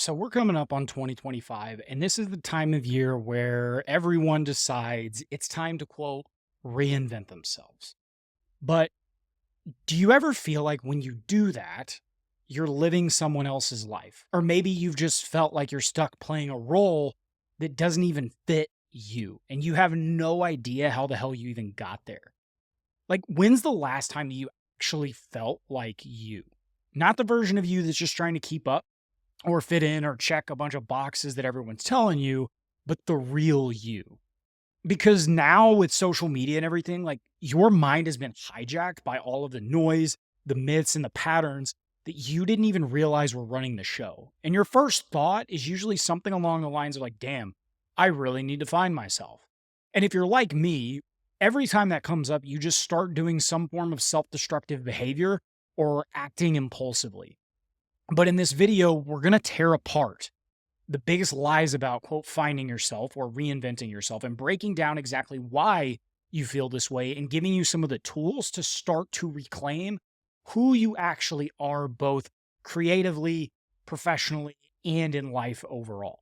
So we're coming up on 2025, and this is the time of year where everyone decides it's time to quote, reinvent themselves. But do you ever feel like when you do that, you're living someone else's life? Or maybe you've just felt like you're stuck playing a role that doesn't even fit you, and you have no idea how the hell you even got there. Like, when's the last time you actually felt like you? Not the version of you that's just trying to keep up or fit in or check a bunch of boxes that everyone's telling you, but the real you. Because now with social media and everything, like your mind has been hijacked by all of the noise, the myths, and the patterns that you didn't even realize were running the show. And your first thought is usually something along the lines of, like, damn, I really need to find myself. And if you're like me, every time that comes up, you just start doing some form of self destructive behavior or acting impulsively. But in this video, we're going to tear apart the biggest lies about, quote, finding yourself or reinventing yourself and breaking down exactly why you feel this way and giving you some of the tools to start to reclaim who you actually are, both creatively, professionally, and in life overall.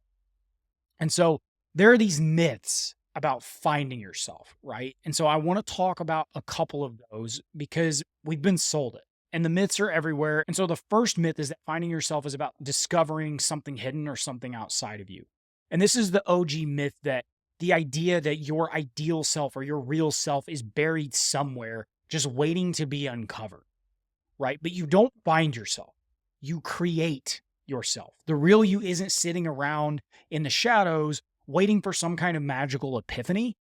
And so there are these myths about finding yourself, right? And so I want to talk about a couple of those because we've been sold it. And the myths are everywhere. And so the first myth is that finding yourself is about discovering something hidden or something outside of you. And this is the OG myth, that the idea that your ideal self or your real self is buried somewhere just waiting to be uncovered, right? But you don't find yourself. You create yourself. The real you isn't sitting around in the shadows waiting for some kind of magical epiphany.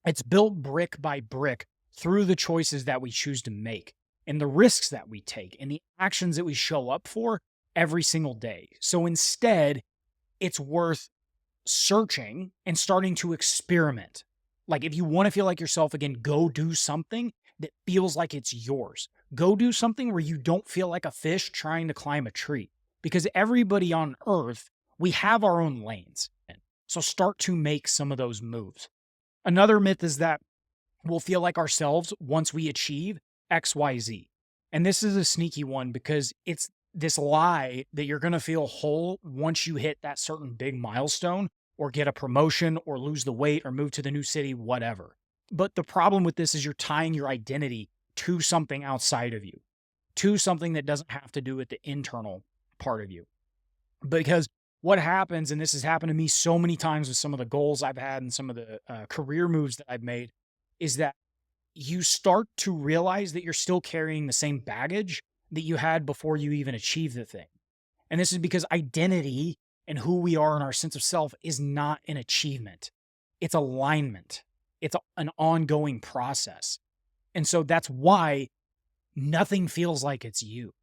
It's built brick by brick through the choices that we choose to make and the risks that we take and the actions that we show up for every single day. So instead, it's worth searching and starting to experiment. Like, if you want to feel like yourself again, go do something that feels like it's yours. Go do something where you don't feel like a fish trying to climb a tree, because everybody on earth, we have our own lanes. So start to make some of those moves. Another myth is that we'll feel like ourselves once we achieve XYZ. And this is a sneaky one because it's this lie that you're going to feel whole once you hit that certain big milestone or get a promotion or lose the weight or move to the new city, whatever. But the problem with this is you're tying your identity to something outside of you, to something that doesn't have to do with the internal part of you. Because what happens, and this has happened to me so many times with some of the goals I've had and some of the career moves that I've made, is that you start to realize that you're still carrying the same baggage that you had before you even achieved the thing. And this is because identity and who we are and our sense of self is not an achievement. It's alignment. It's an ongoing process. And so that's why nothing feels like it's you.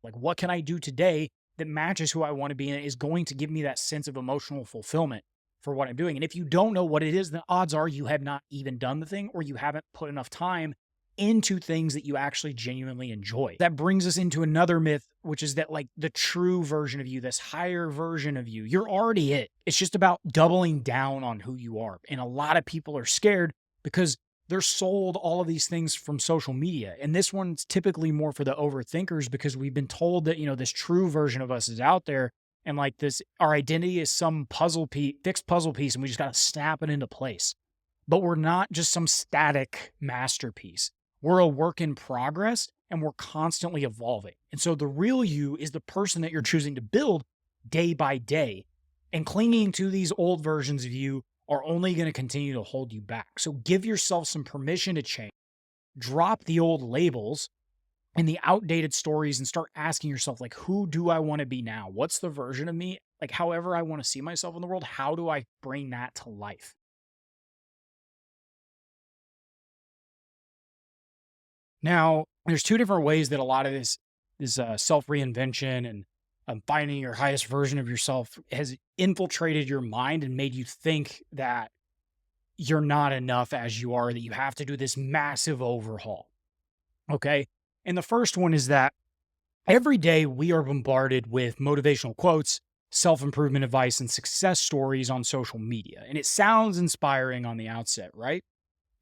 Like, what can I do today that matches who I want to be and is going to give me that sense of emotional fulfillment for what I'm doing? And if you don't know what it is, then odds are you have not even done the thing, or you haven't put enough time into things that you actually genuinely enjoy. That brings us into another myth, which is that, like, the true version of you, this higher version of you, you're already it. It's just about doubling down on who you are. And a lot of people are scared because they're sold all of these things from social media. And this one's typically more for the overthinkers, because we've been told that, this true version of us is out there. And like this, our identity is some fixed puzzle piece, and we just got to snap it into place. But we're not just some static masterpiece. We're a work in progress, and we're constantly evolving. And so the real you is the person that you're choosing to build day by day. And clinging to these old versions of you are only going to continue to hold you back. So give yourself some permission to change. Drop the old labels and the outdated stories and start asking yourself, like, who do I want to be now? What's the version of me? Like, however I want to see myself in the world, how do I bring that to life? Now, there's two different ways that a lot of this self-reinvention and finding your highest version of yourself has infiltrated your mind and made you think that you're not enough as you are, that you have to do this massive overhaul. Okay. And the first one is that every day we are bombarded with motivational quotes, self-improvement advice, and success stories on social media. And it sounds inspiring on the outset, right?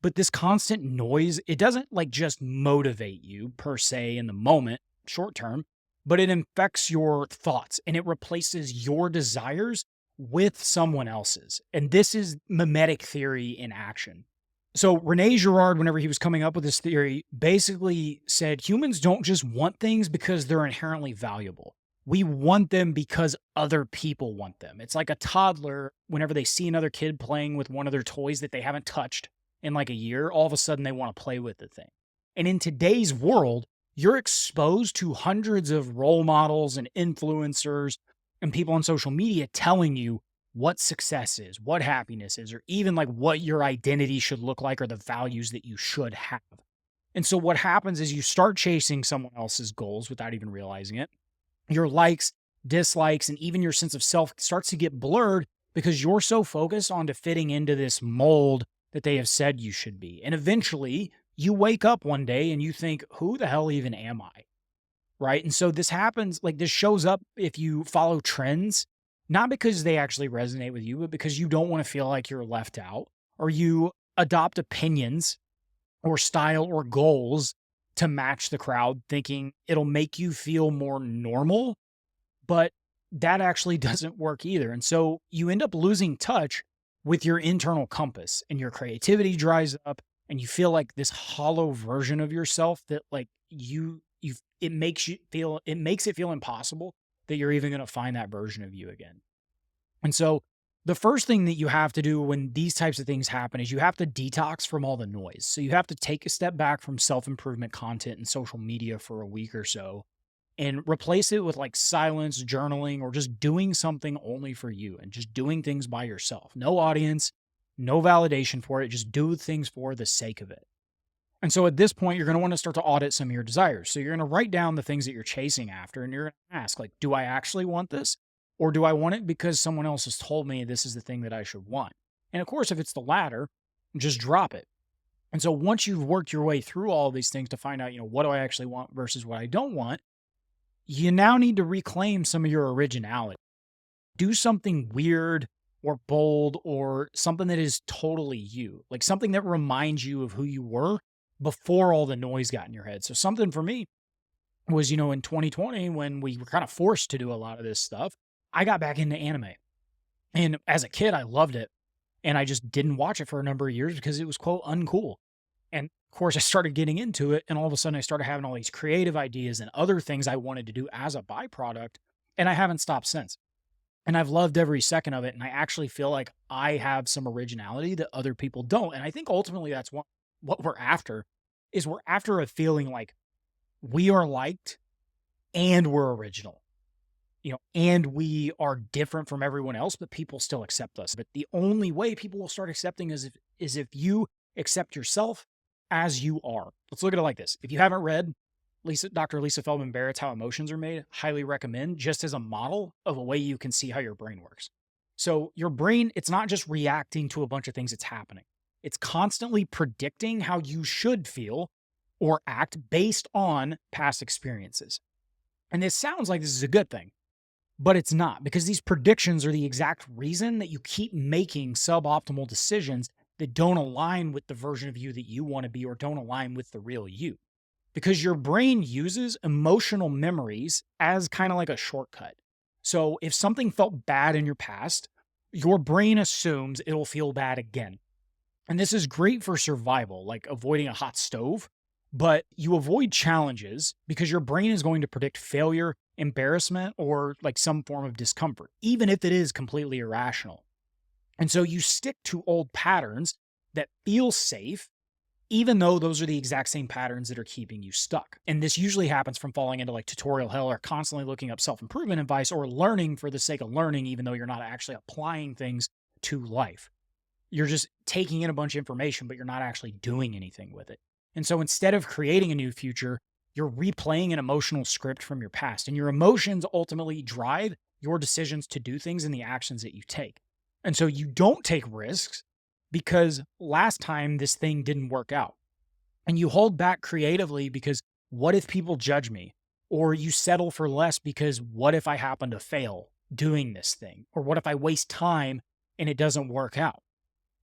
But this constant noise, it doesn't like just motivate you per se in the moment, short term. but it infects your thoughts and it replaces your desires with someone else's. And this is mimetic theory in action. So Rene Girard, whenever he was coming up with this theory, basically said humans don't just want things because they're inherently valuable. We want them because other people want them. It's like a toddler, whenever they see another kid playing with one of their toys that they haven't touched in like a year, all of a sudden they want to play with the thing. And in today's world, you're exposed to hundreds of role models and influencers and people on social media telling you what success is, what happiness is, or even like what your identity should look like or the values that you should have. And so what happens is you start chasing someone else's goals without even realizing it. Your likes, dislikes, and even your sense of self starts to get blurred because you're so focused on to fitting into this mold that they have said you should be. And eventually you wake up one day and you think, who the hell even am I? Right. And so this happens, like this shows up if you follow trends, not because they actually resonate with you, but because you don't want to feel like you're left out, or you adopt opinions or style or goals to match the crowd, thinking it'll make you feel more normal. But that actually doesn't work either. And so you end up losing touch with your internal compass and your creativity dries up and you feel like this hollow version of yourself that like it makes it feel impossible that you're even going to find that version of you again. And so the first thing that you have to do when these types of things happen is you have to detox from all the noise. So you have to take a step back from self-improvement content and social media for a week or so and replace it with like silence, journaling, or just doing something only for you and just doing things by yourself. No audience, no validation for it. Just do things for the sake of it. And so at this point, you're going to want to start to audit some of your desires. So you're going to write down the things that you're chasing after and you're going to ask, like, do I actually want this? Or do I want it because someone else has told me this is the thing that I should want? And of course, if it's the latter, just drop it. And so once you've worked your way through all of these things to find out, what do I actually want versus what I don't want, you now need to reclaim some of your originality. Do something weird or bold or something that is totally you, like something that reminds you of who you were before all the noise got in your head. So something for me was, in 2020, when we were kind of forced to do a lot of this stuff, I got back into anime. And as a kid, I loved it. And I just didn't watch it for a number of years because it was, quote, uncool. And of course, I started getting into it. And all of a sudden, I started having all these creative ideas and other things I wanted to do as a byproduct. And I haven't stopped since. And I've loved every second of it. And I actually feel like I have some originality that other people don't. And I think ultimately that's what we're after, is we're after a feeling like we are liked and we're original, and we are different from everyone else, but people still accept us. But the only way people will start accepting is if you accept yourself as you are. Let's look at it like this. If you haven't read Dr. Lisa Feldman Barrett's How Emotions Are Made, highly recommend, just as a model of a way you can see how your brain works. So your brain, it's not just reacting to a bunch of things that's happening. It's constantly predicting how you should feel or act based on past experiences. And this sounds like this is a good thing, but it's not, because these predictions are the exact reason that you keep making suboptimal decisions that don't align with the version of you that you want to be or don't align with the real you. Because your brain uses emotional memories as kind of like a shortcut. So if something felt bad in your past, your brain assumes it'll feel bad again. And this is great for survival, like avoiding a hot stove, but you avoid challenges because your brain is going to predict failure, embarrassment, or like some form of discomfort, even if it is completely irrational. And so you stick to old patterns that feel safe, even though those are the exact same patterns that are keeping you stuck. And this usually happens from falling into like tutorial hell or constantly looking up self-improvement advice or learning for the sake of learning, even though you're not actually applying things to life. You're just taking in a bunch of information, but you're not actually doing anything with it. And so instead of creating a new future, you're replaying an emotional script from your past. And your emotions ultimately drive your decisions to do things and the actions that you take. And so you don't take risks because last time this thing didn't work out. And you hold back creatively because what if people judge me? Or you settle for less because what if I happen to fail doing this thing? Or what if I waste time and it doesn't work out?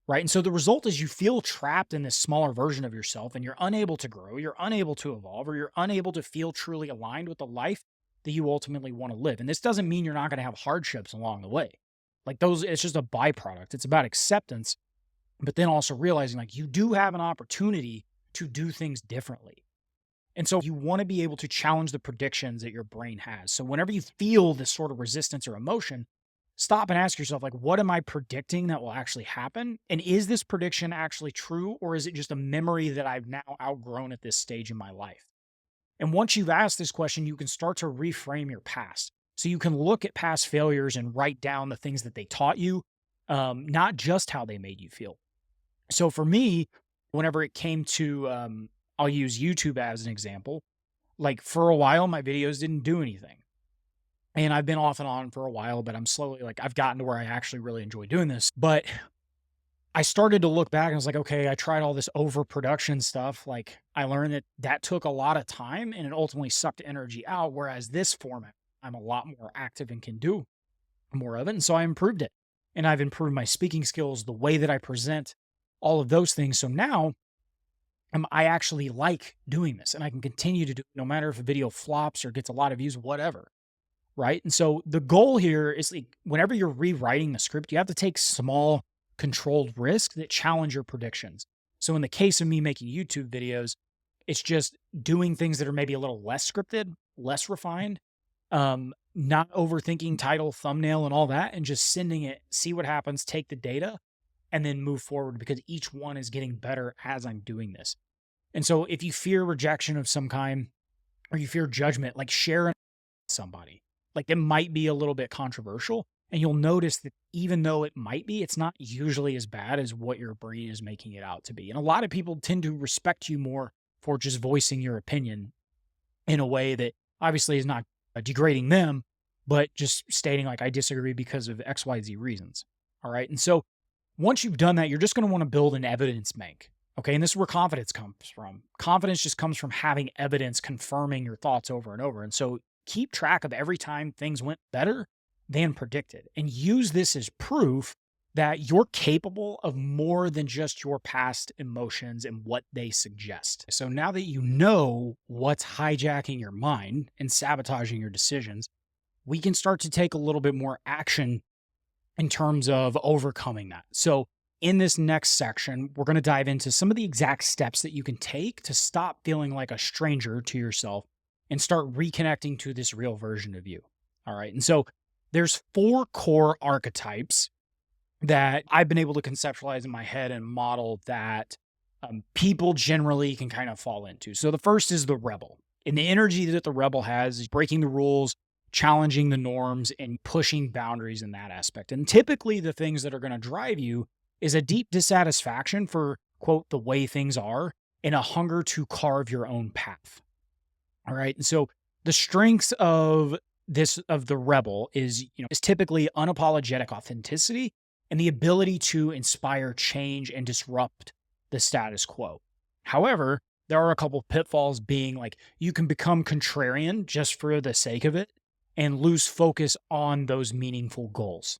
Right? And so the result is you feel trapped in this smaller version of yourself and you're unable to grow, you're unable to evolve, or you're unable to feel truly aligned with the life that you ultimately want to live. And this doesn't mean you're not going to have hardships along the way. Like those, it's just a byproduct. It's about acceptance, but then also realizing like you do have an opportunity to do things differently. And so you want to be able to challenge the predictions that your brain has. So whenever you feel this sort of resistance or emotion, stop and ask yourself, like, what am I predicting that will actually happen? And is this prediction actually true? Or is it just a memory that I've now outgrown at this stage in my life? And once you've asked this question, you can start to reframe your past. So you can look at past failures and write down the things that they taught you, not just how they made you feel. So for me, whenever it came to, I'll use YouTube as an example. Like for a while, my videos didn't do anything. And I've been off and on for a while, but I'm slowly like, I've gotten to where I actually really enjoy doing this. But I started to look back and I was like, okay, I tried all this overproduction stuff. Like I learned that that took a lot of time and it ultimately sucked energy out. Whereas this format, I'm a lot more active and can do more of it. And so I improved it. And I've improved my speaking skills, the way that I present, all of those things. So now I actually like doing this and I can continue to do it no matter if a video flops or gets a lot of views, whatever. Right. And so the goal here is like whenever you're rewriting the script, you have to take small controlled risks that challenge your predictions. So in the case of me making YouTube videos, it's just doing things that are maybe a little less scripted, less refined, not overthinking title, thumbnail, and all that, and just sending it, see what happens, take the data, and then move forward because each one is getting better as I'm doing this. And so if you fear rejection of some kind or you fear judgment, like share it with somebody. Like it might be a little bit controversial and you'll notice that even though it might be, it's not usually as bad as what your brain is making it out to be. And a lot of people tend to respect you more for just voicing your opinion in a way that obviously is not degrading them, but just stating like, I disagree because of XYZ reasons. All right. And so once you've done that, you're just going to want to build an evidence bank. Okay. And this is where confidence comes from. Confidence just comes from having evidence confirming your thoughts over and over. And so keep track of every time things went better than predicted and use this as proof that you're capable of more than just your past emotions and what they suggest. So now that you know what's hijacking your mind and sabotaging your decisions, we can start to take a little bit more action in terms of overcoming that. So in this next section, we're going to dive into some of the exact steps that you can take to stop feeling like a stranger to yourself and start reconnecting to this real version of you. All right. And so there's 4 core archetypes that I've been able to conceptualize in my head and model that people generally can kind of fall into. So the first is the rebel. And the energy that the rebel has is breaking the rules, challenging the norms, and pushing boundaries in that aspect. And typically the things that are going to drive you is a deep dissatisfaction for, quote, the way things are and a hunger to carve your own path. All right. And so the strengths of the rebel is typically unapologetic authenticity and the ability to inspire change and disrupt the status quo. However, there are a couple pitfalls being like you can become contrarian just for the sake of it and lose focus on those meaningful goals.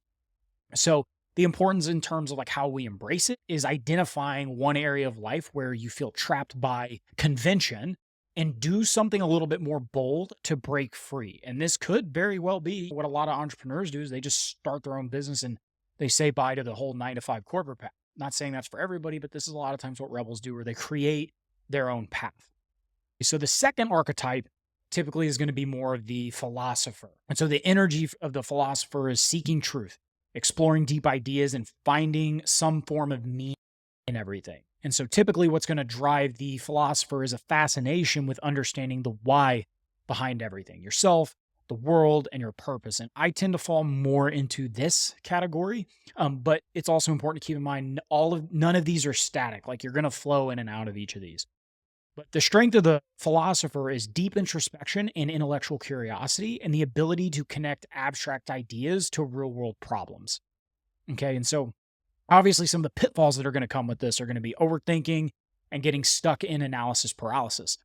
So the importance in terms of like how we embrace it is identifying one area of life where you feel trapped by convention and do something a little bit more bold to break free. And this could very well be what a lot of entrepreneurs do is they just start their own business and they say bye to the whole 9-to-5 corporate path. Not saying that's for everybody, but this is a lot of times what rebels do where they create their own path. So the second archetype typically is going to be more of the philosopher. And so the energy of the philosopher is seeking truth, exploring deep ideas, and finding some form of meaning in everything. And so typically what's going to drive the philosopher is a fascination with understanding the why behind everything, yourself, the world, and your purpose. And I tend to fall more into this category, but it's also important to keep in mind none of these are static. Like you're going to flow in and out of each of these. But the strength of the philosopher is deep introspection and intellectual curiosity and the ability to connect abstract ideas to real world problems. Okay. And so obviously some of the pitfalls that are going to come with this are going to be overthinking and getting stuck in analysis paralysis.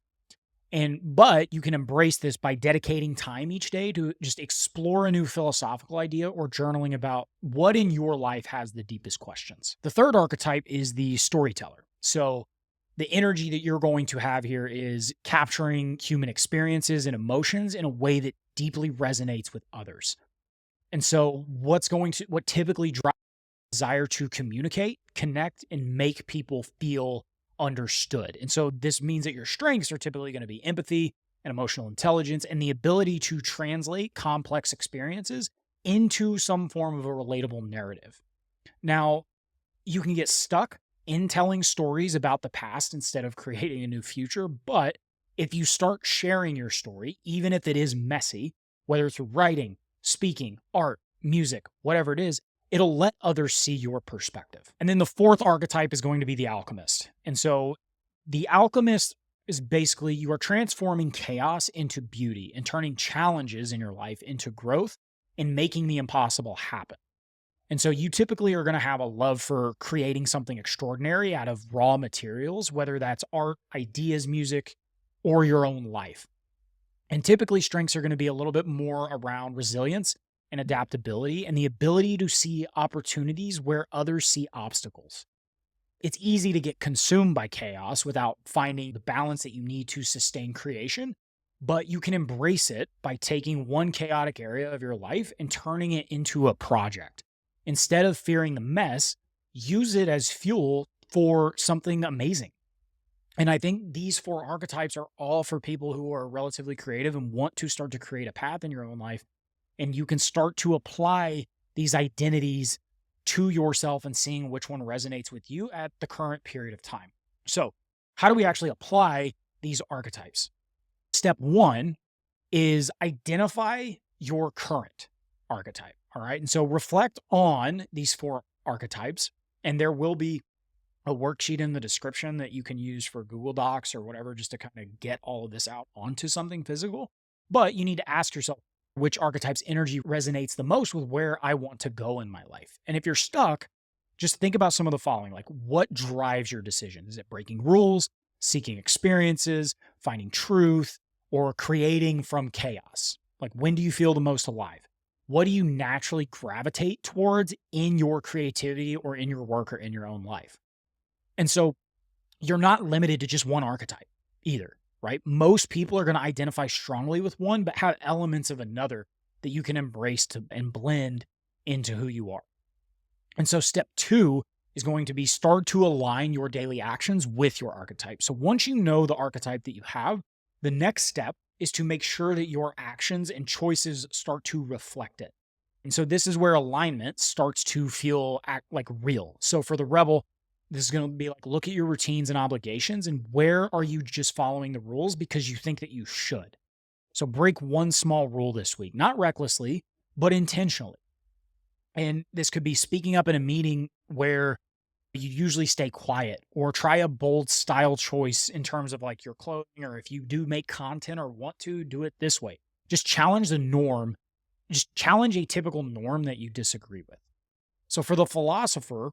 But you can embrace this by dedicating time each day to just explore a new philosophical idea or journaling about what in your life has the deepest questions. The third archetype is the storyteller. So the energy that you're going to have here is capturing human experiences and emotions in a way that deeply resonates with others. And so what typically drives desire to communicate, connect, and make people feel understood. And so this means that your strengths are typically going to be empathy and emotional intelligence and the ability to translate complex experiences into some form of a relatable narrative. Now, you can get stuck in telling stories about the past instead of creating a new future. But if you start sharing your story, even if it is messy, whether through writing, speaking, art, music, whatever it is, it'll let others see your perspective. And then the fourth archetype is going to be the alchemist. And so the alchemist is basically you are transforming chaos into beauty and turning challenges in your life into growth and making the impossible happen. And so you typically are going to have a love for creating something extraordinary out of raw materials, whether that's art, ideas, music, or your own life. And typically strengths are going to be a little bit more around resilience and adaptability and the ability to see opportunities where others see obstacles. It's easy to get consumed by chaos without finding the balance that you need to sustain creation, but you can embrace it by taking one chaotic area of your life and turning it into a project. Instead of fearing the mess, use it as fuel for something amazing. And I think these four archetypes are all for people who are relatively creative and want to start to create a path in your own life. And you can start to apply these identities to yourself and seeing which one resonates with you at the current period of time. So, how do we actually apply these archetypes? Step one is identify your current archetype. All right. And so reflect on these four archetypes, and there will be a worksheet in the description that you can use for Google Docs or whatever, just to kind of get all of this out onto something physical. But you need to ask yourself which archetype's energy resonates the most with where I want to go in my life. And if you're stuck, just think about some of the following, like what drives your decision? Is it breaking rules, seeking experiences, finding truth, or creating from chaos? Like when do you feel the most alive? What do you naturally gravitate towards in your creativity or in your work or in your own life? And so you're not limited to just one archetype either, right? Most people are going to identify strongly with one, but have elements of another that you can embrace and blend into who you are. And so step two is going to be start to align your daily actions with your archetype. So once you know the archetype that you have, the next step is to make sure that your actions and choices start to reflect it. And so this is where alignment starts to feel like real. So for the rebel, this is going to be like, look at your routines and obligations and where are you just following the rules because you think that you should. So break one small rule this week, not recklessly, but intentionally. And this could be speaking up in a meeting where you usually stay quiet, or try a bold style choice in terms of like your clothing, or if you do make content or want to do it this way. Just challenge the norm. Just challenge a typical norm that you disagree with. So for the philosopher,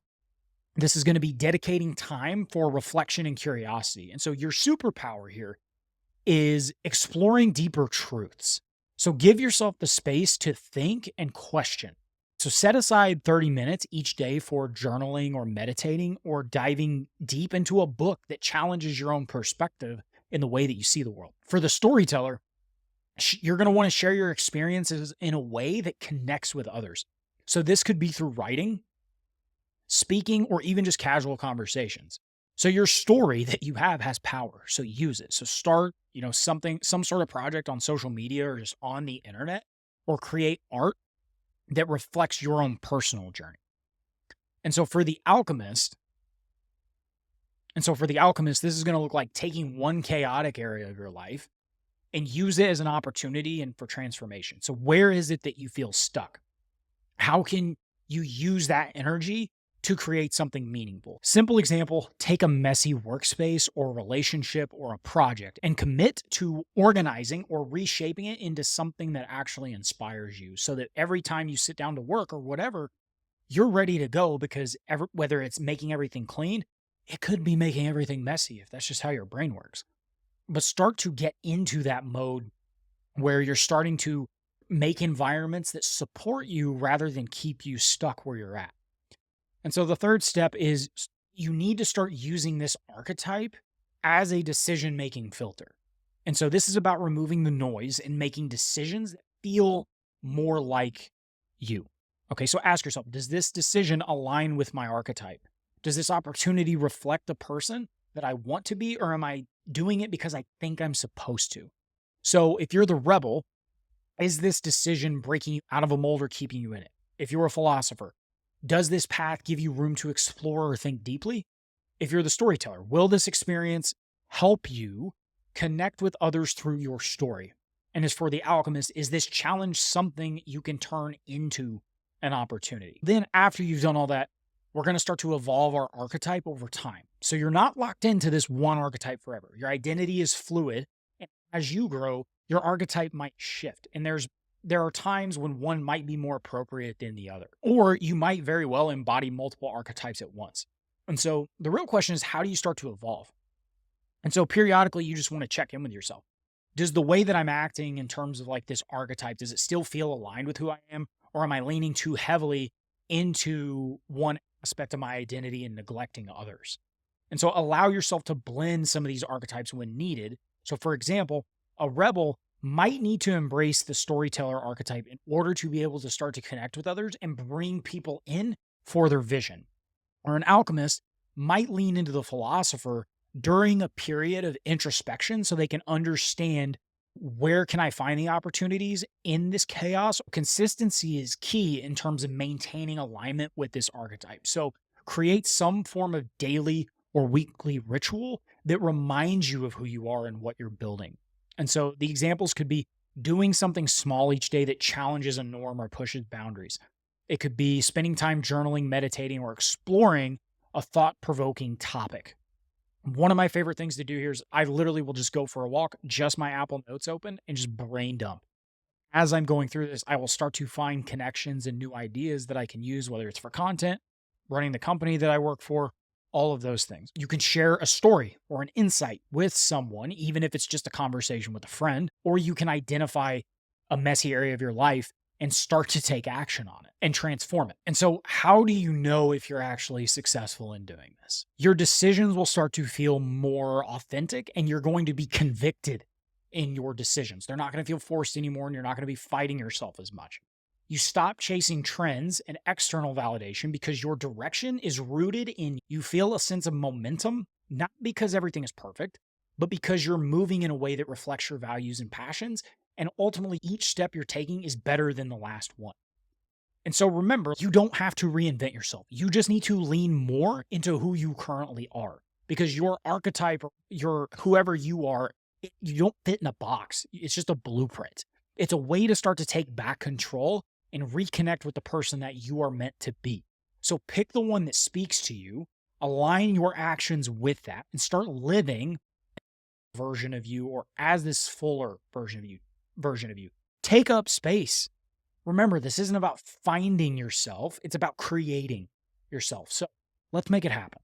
this is going to be dedicating time for reflection and curiosity. And so your superpower here is exploring deeper truths. So give yourself the space to think and question. So set aside 30 minutes each day for journaling or meditating or diving deep into a book that challenges your own perspective in the way that you see the world. For the storyteller, you're going to want to share your experiences in a way that connects with others. So this could be through writing, speaking, or even just casual conversations. So your story that you have has power. So use it. So start, some sort of project on social media or just on the internet, or create art that reflects your own personal journey. And so for the alchemist, this is going to look like taking one chaotic area of your life and use it as an opportunity and for transformation. So where is it that you feel stuck? How can you use that energy to create something meaningful? Simple example, take a messy workspace or relationship or a project and commit to organizing or reshaping it into something that actually inspires you, so that every time you sit down to work or whatever, you're ready to go, because whether it's making everything clean, it could be making everything messy if that's just how your brain works. But start to get into that mode where you're starting to make environments that support you rather than keep you stuck where you're at. And so the third step is you need to start using this archetype as a decision-making filter. And so this is about removing the noise and making decisions that feel more like you. Okay, so ask yourself, does this decision align with my archetype? Does this opportunity reflect the person that I want to be, or am I doing it because I think I'm supposed to? So if you're the rebel, is this decision breaking you out of a mold or keeping you in it? If you're a philosopher, does this path give you room to explore or think deeply? If you're the storyteller, will this experience help you connect with others through your story? And as for the alchemist, is this challenge something you can turn into an opportunity? Then, after you've done all that, we're going to start to evolve our archetype over time. So you're not locked into this one archetype forever. Your identity is fluid. And as you grow, your archetype might shift. And there are times when one might be more appropriate than the other. Or you might very well embody multiple archetypes at once. And so the real question is, how do you start to evolve? And so periodically, you just want to check in with yourself. Does the way that I'm acting in terms of like this archetype, does it still feel aligned with who I am? Or am I leaning too heavily into one aspect of my identity and neglecting others? And so allow yourself to blend some of these archetypes when needed. So for example, a rebel might need to embrace the storyteller archetype in order to be able to start to connect with others and bring people in for their vision. Or an alchemist might lean into the philosopher during a period of introspection so they can understand, where can I find the opportunities in this chaos? Consistency is key in terms of maintaining alignment with this archetype. So create some form of daily or weekly ritual that reminds you of who you are and what you're building. And so the examples could be doing something small each day that challenges a norm or pushes boundaries. It could be spending time journaling, meditating, or exploring a thought-provoking topic. One of my favorite things to do here is I literally will just go for a walk, just my Apple Notes open, and just brain dump. As I'm going through this, I will start to find connections and new ideas that I can use, whether it's for content, running the company that I work for, all of those things. You can share a story or an insight with someone, even if it's just a conversation with a friend, or you can identify a messy area of your life and start to take action on it and transform it. And so how do you know if you're actually successful in doing this? Your decisions will start to feel more authentic, and you're going to be convicted in your decisions. They're not going to feel forced anymore, and you're not going to be fighting yourself as much. You stop chasing trends and external validation because your direction is rooted in, you feel a sense of momentum, not because everything is perfect, but because you're moving in a way that reflects your values and passions. And ultimately, each step you're taking is better than the last one. And so remember, you don't have to reinvent yourself. You just need to lean more into who you currently are, because your archetype, your whoever you are, you don't fit in a box. It's just a blueprint. It's a way to start to take back control and reconnect with the person that you are meant to be. So pick the one that speaks to you, align your actions with that, and start living version of you, or as this fuller version of you. Take up space. Remember, this isn't about finding yourself, it's about creating yourself. So let's make it happen.